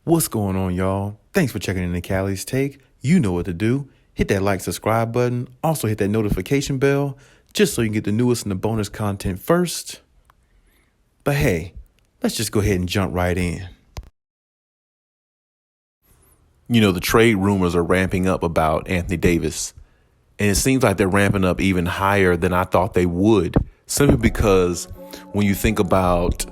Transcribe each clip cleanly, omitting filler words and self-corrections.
What's going on, y'all? Thanks for checking in the Khaliis Take. You know what to do. Hit that like, subscribe button. Also hit that notification bell just so you can get the newest and the bonus content first. But hey, let's just go ahead and jump right in. You know, the trade rumors are ramping up about Anthony Davis. And it seems like they're ramping up even higher than I thought they would. Simply because when you think about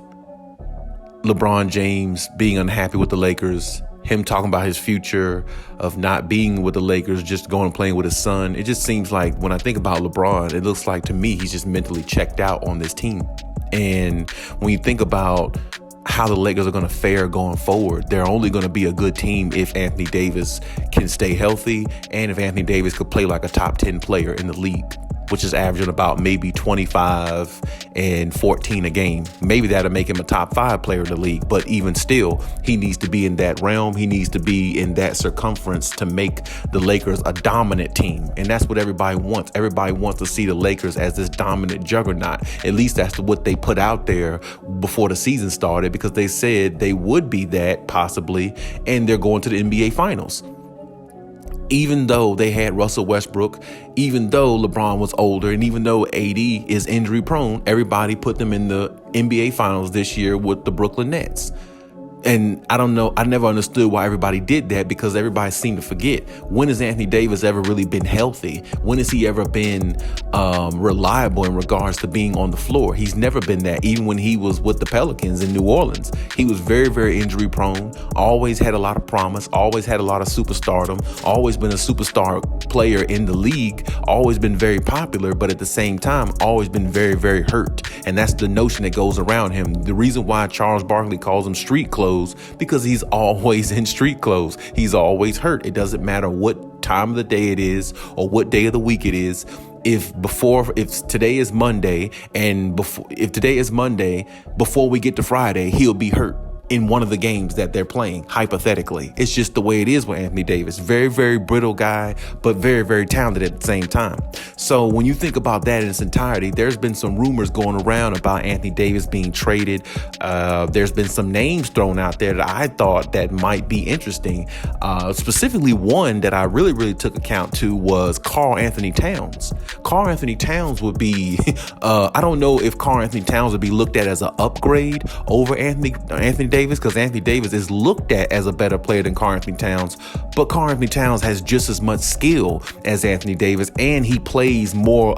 LeBron James being unhappy with the Lakers, him talking about his future of not being with the Lakers, just going and playing with his son. It just seems like when I think about LeBron, it looks like to me he's just mentally checked out on this team. And when you think about how the Lakers are going to fare going forward, they're only going to be a good team if Anthony Davis can stay healthy and if Anthony Davis could play like a top 10 player in the league, which is averaging about maybe 25 and 14 a game. Maybe that'll make him a top 5 player in the league. But even still, he needs to be in that realm. He needs to be in that circumference to make the Lakers a dominant team. And that's what everybody wants. Everybody wants to see the Lakers as this dominant juggernaut. At least that's what they put out there before the season started, because they said they would be that possibly, and they're going to the NBA Finals. Even though they had Russell Westbrook, even though LeBron was older, and even though AD is injury prone, everybody put them in the NBA Finals this year with the Brooklyn Nets. And I don't know, I never understood why everybody did that, because everybody seemed to forget, when has Anthony Davis ever really been healthy? When has he ever been reliable in regards to being on the floor? He's never been that. Even when he was with the Pelicans in New Orleans, he was very, very injury prone, always had a lot of promise, always had a lot of superstardom, always been a superstar player in the league, always been very popular, but at the same time, always been very, very hurt. And that's the notion that goes around him. The reason why Charles Barkley calls him street clothes, because he's always in street clothes. He's always hurt. It doesn't matter what time of the day it is or what day of the week it is. If today is Monday, before we get to Friday, he'll be hurt in one of the games that they're playing, hypothetically. It's just the way it is with Anthony Davis. Very, very brittle guy, but very, very talented at the same time. So when you think about that in its entirety, there's been some rumors going around about Anthony Davis being traded. There's been some names thrown out there that I thought that might be interesting. Specifically, one that I really, really took account to was Karl Anthony Towns. Karl Anthony Towns would be, I don't know if Karl Anthony Towns would be looked at as an upgrade over Anthony Davis, because Anthony Davis is looked at as a better player than Karl Anthony Towns, but Karl Anthony Towns has just as much skill as Anthony Davis, and he plays more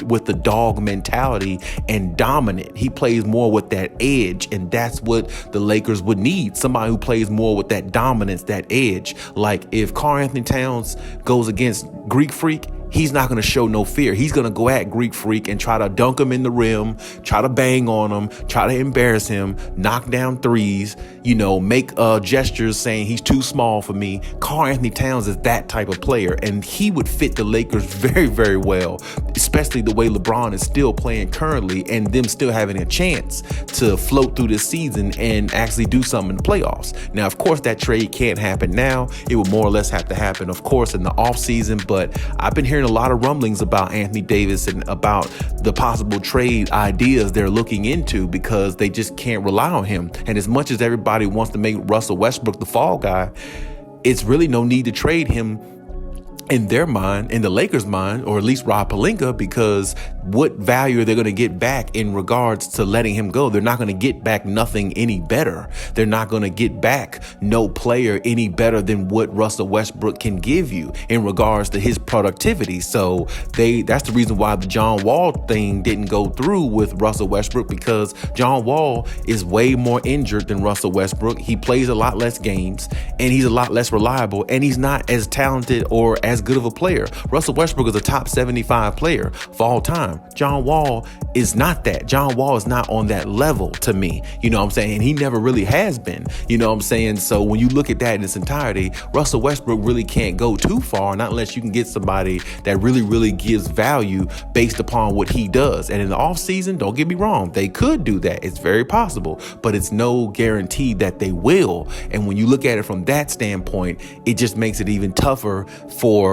with the dog mentality and dominant. He plays more with that edge, and that's what the Lakers would need. Somebody who plays more with that dominance, that edge. Like if Karl Anthony Towns goes against Greek Freak, he's not going to show no fear. He's going to go at Greek Freak and try to dunk him in the rim, try to bang on him, try to embarrass him, knock down threes, make gestures saying he's too small for me. Karl Anthony Towns is that type of player, and he would fit the Lakers very, very well, especially the way LeBron is still playing currently and them still having a chance to float through this season and actually do something in the playoffs. Now, of course, that trade can't happen now. It would more or less have to happen, of course, in the offseason, but I've been hearing a lot of rumblings about Anthony Davis and about the possible trade ideas they're looking into, because they just can't rely on him. And as much as everybody wants to make Russell Westbrook the fall guy, it's really no need to trade him in their mind, in the Lakers' mind, or at least Rob Pelinka, because what value are they going to get back in regards to letting him go? They're not going to get back nothing any better. They're not going to get back no player any better than what Russell Westbrook can give you in regards to his productivity. So that's the reason why the John Wall thing didn't go through with Russell Westbrook, because John Wall is way more injured than Russell Westbrook. He plays a lot less games, and he's a lot less reliable, and he's not as talented or as good of a player. Russell Westbrook is a top 75 player of all time. John Wall is not that. John Wall is not on that level to me. You know what I'm saying? And he never really has been. You know what I'm saying? So when you look at that in its entirety, Russell Westbrook really can't go too far, not unless you can get somebody that really, really gives value based upon what he does. And in the offseason, don't get me wrong, they could do that. It's very possible, but it's no guarantee that they will. And when you look at it from that standpoint, it just makes it even tougher for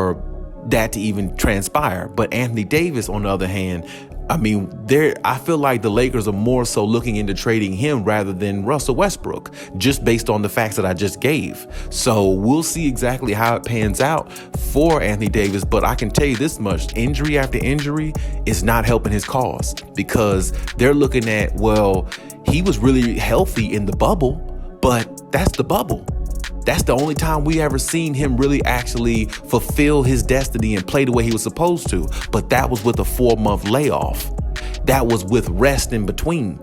that to even transpire. But Anthony Davis, on the other hand, I mean, I feel like the Lakers are more so looking into trading him rather than Russell Westbrook, just based on the facts that I just gave. So we'll see exactly how it pans out for Anthony Davis. But I can tell you this much: injury after injury is not helping his cause, because they're looking at, well, he was really healthy in the bubble, but that's the bubble. That's the only time we ever seen him really actually fulfill his destiny and play the way he was supposed to. But that was with a 4-month layoff. That was with rest in between.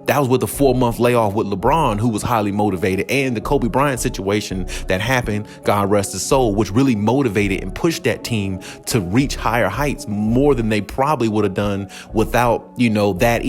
That was with a 4-month layoff with LeBron, who was highly motivated, and the Kobe Bryant situation that happened, God rest his soul, which really motivated and pushed that team to reach higher heights more than they probably would have done without, that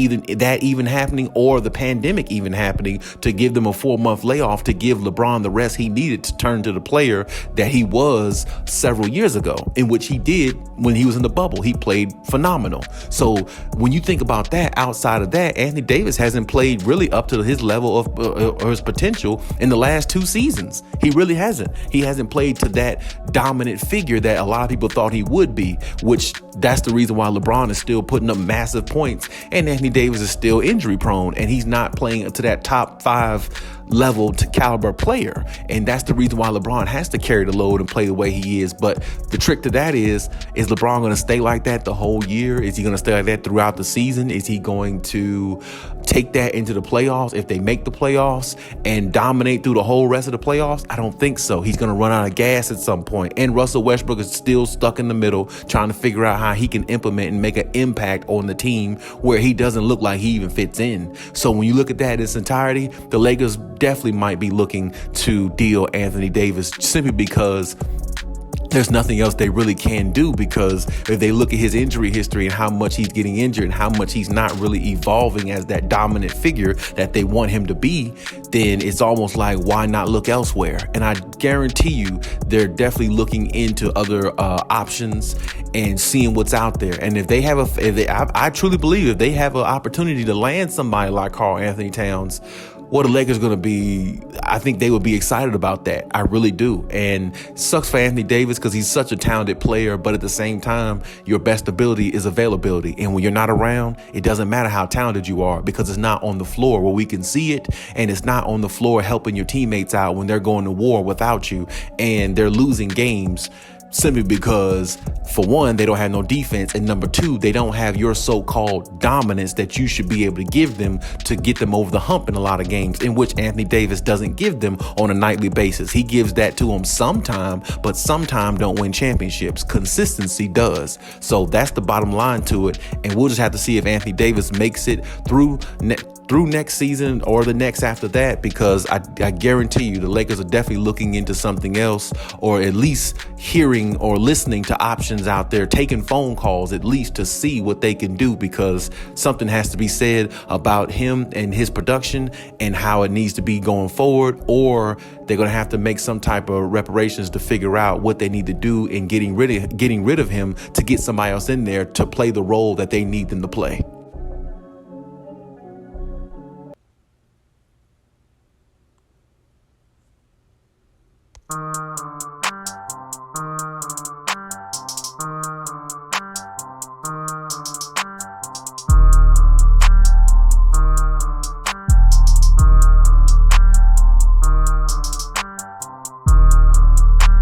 even happening, or the pandemic even happening, to give them a 4-month layoff to give LeBron the rest he needed to turn to the player that he was several years ago, in which he did when he was in the bubble. He played phenomenal. So when you think about that, outside of that, Anthony Davis hasn't played really up to his level of or his potential in the last 2 seasons. He really hasn't. He hasn't played to that dominant figure that a lot of people thought he would be, which that's the reason why LeBron is still putting up massive points and Anthony Davis is still injury prone and he's not playing to that top 5 level to caliber player. And that's the reason why LeBron has to carry the load and play the way he is. But the trick to that is LeBron going to stay like that the whole year? Is he going to stay like that throughout the season? Is he going to take that into the playoffs if they make the playoffs and dominate through the whole rest of the playoffs? I don't think so. He's going to run out of gas at some point. And Russell Westbrook is still stuck in the middle trying to figure out how he can implement and make an impact on the team where he doesn't look like he even fits in. So when you look at that in its entirety, the Lakers definitely might be looking to deal Anthony Davis, simply because there's nothing else they really can do, because if they look at his injury history and how much he's getting injured and how much he's not really evolving as that dominant figure that they want him to be, then it's almost like, why not look elsewhere? And I guarantee you they're definitely looking into other options and seeing what's out there. And if they have I truly believe if they have an opportunity to land somebody like Karl Anthony Towns, what the Lakers going to be, I think they would be excited about that. I really do. And it sucks for Anthony Davis because he's such a talented player, but at the same time, your best ability is availability. And when you're not around, it doesn't matter how talented you are, because it's not on the floor where we can see it, and it's not on the floor helping your teammates out when they're going to war without you and they're losing games. Simply because, for one, they don't have no defense, and number 2, they don't have your so-called dominance that you should be able to give them to get them over the hump in a lot of games, in which Anthony Davis doesn't give them on a nightly basis. He gives that to them sometime, but sometime don't win championships. Consistency does. So that's the bottom line to it, and we'll just have to see if Anthony Davis makes it through next season or the next after that, because I guarantee you the Lakers are definitely looking into something else, or at least hearing or listening to options out there, taking phone calls at least to see what they can do, because something has to be said about him and his production and how it needs to be going forward, or they're going to have to make some type of reparations to figure out what they need to do in getting rid of him to get somebody else in there to play the role that they need them to play.